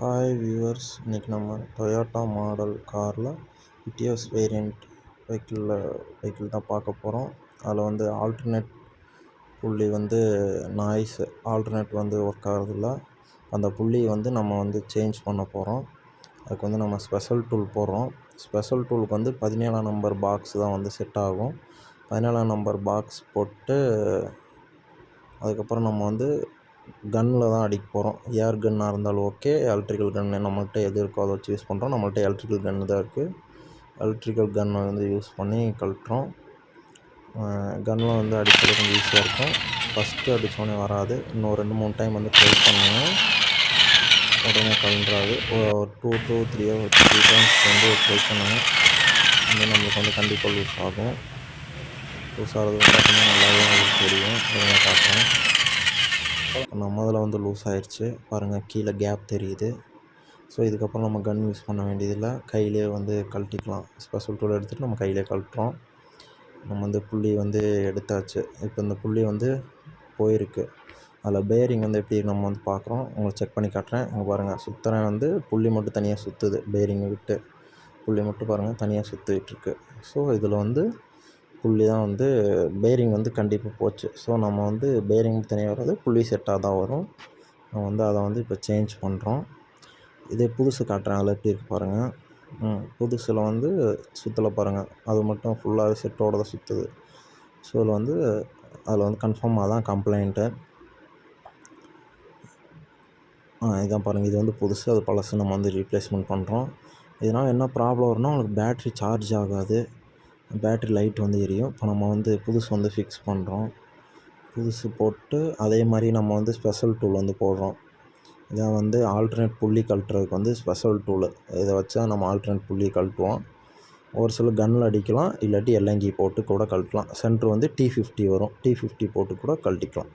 Hi viewers, இன்றைக்கி நம்ம Toyota model காரில் இட்டியோஸ் வேரியண்ட் வெஹிக்கிள் தான் பார்க்க போகிறோம். அதில் வந்து ஆல்டர்னேட் புள்ளி வந்து ஆல்டர்னேட் வந்து ஒர்க் ஆகிறதில்ல. அந்த புள்ளி வந்து நம்ம வந்து சேஞ்ச் பண்ண போகிறோம். அதுக்கு வந்து நம்ம ஸ்பெஷல் டூல் போடுறோம். ஸ்பெஷல் டூலுக்கு வந்து 17ஆம் நம்பர் பாக்ஸ் தான் வந்து செட் ஆகும். 17ஆம் நம்பர் பாக்ஸ் போட்டு அதுக்கப்புறம் நம்ம வந்து கன்னில் தான் அடிக்க போகிறோம். ஏர் கன்னாக இருந்தாலும் ஓகே, எலக்ட்ரிக்கல் கன்று நம்மள்கிட்ட எது இருக்கோ அதை வச்சு யூஸ் பண்ணுறோம். நம்மள்கிட்ட எலக்ட்ரிக்கல் கன்று தான் இருக்குது. எலக்ட்ரிக்கல் கன்னை வந்து யூஸ் பண்ணி கழட்டுறோம். கன்னில் வந்து அடிக்கிறது கொஞ்சம் ஈஸியாக இருக்கும். ஃபஸ்ட்டு அடித்தோடனே வராது. இன்னும் 2-3 டைம் வந்து ட்ரை பண்ணுங்கள், உடனே கழன்றாது. ஒரு 2 to 3 டைம்ஸ் வந்து ட்ரை பண்ணுங்கள். வந்து நம்மளுக்கு வந்து கண்டிப்பாக லூஸ் ஆகும். லூஸ் ஆகிறது பார்த்தீங்கன்னா நல்லாவே உங்களுக்கு தெரியும். உடனே காட்டுறேன். நம்ம இதில் வந்து லூஸ் ஆகிடுச்சு பாருங்கள், கீழே கேப் தெரியுது. ஸோ இதுக்கப்புறம் நம்ம கன் யூஸ் பண்ண வேண்டியதில்லை, கையிலே வந்து கழட்டிக்கலாம். ஸ்பெஷல் டூல் எடுத்துகிட்டு நம்ம கையிலே கழட்டுறோம். நம்ம வந்து புள்ளி வந்து எடுத்தாச்சு. இப்போ இந்த புள்ளி வந்து போயிருக்கு. அதில் பேரிங் வந்து எப்படி நம்ம வந்து பார்க்குறோம், உங்களுக்கு செக் பண்ணி காட்டுறேன். அங்கே பாருங்கள், சுற்றுறேன் வந்து புள்ளி மட்டும் தனியாக சுற்றுது. பேரிங்கை விட்டு புள்ளி மட்டும் பாருங்கள் தனியாக சுற்றிட்டுருக்கு. ஸோ இதில் வந்து புள்ளி தான் வந்து பேரிங் வந்து கண்டிப்பாக போச்சு. ஸோ நம்ம வந்து பேரிங் தனியாக வராது, புள்ளி செட்டாக தான் வரும். நம்ம வந்து அதை வந்து இப்போ சேஞ்ச் பண்ணுறோம். இதே புதுசு காட்டுறேன், அதில் எப்படி இருக்கு பாருங்கள். புதுசில் வந்து சுற்றலை பாருங்கள், அது மட்டும் ஃபுல்லாகவே செட்டோடு தான் சுற்றுது. ஸோ அதில் வந்து கன்ஃபார்மாக தான் கம்ப்ளைண்ட்டு. இதான் பாருங்கள், இது வந்து புதுசு, அது பழசு நம்ம வந்து ரீப்ளேஸ்மெண்ட் பண்ணுறோம். இதனால் என்ன ப்ராப்ளம் வரும்னா, உங்களுக்கு பேட்ரி சார்ஜ் ஆகாது, பேட்ரி லைட் வந்து எரியும். இப்போ நம்ம வந்து புதுசு வந்து ஃபிக்ஸ் பண்ணுறோம். புதுசு போட்டு அதே மாதிரி நம்ம வந்து ஸ்பெஷல் டூல் வந்து போடுறோம். இதை வந்து ஆல்டர்னேட் புள்ளி கழட்டுறதுக்கு வந்து ஸ்பெஷல் டூலு, இதை வச்சா நம்ம ஆல்டர்னேட் புள்ளி கழட்டுவோம். ஒரு சில கன்னில் அடிக்கலாம், இல்லாட்டி எல்எங்கி போட்டு கூட கழட்டலாம். சென்ட்ரு வந்து T50 வரும், T50 போட்டு கூட கழட்டிக்கலாம்.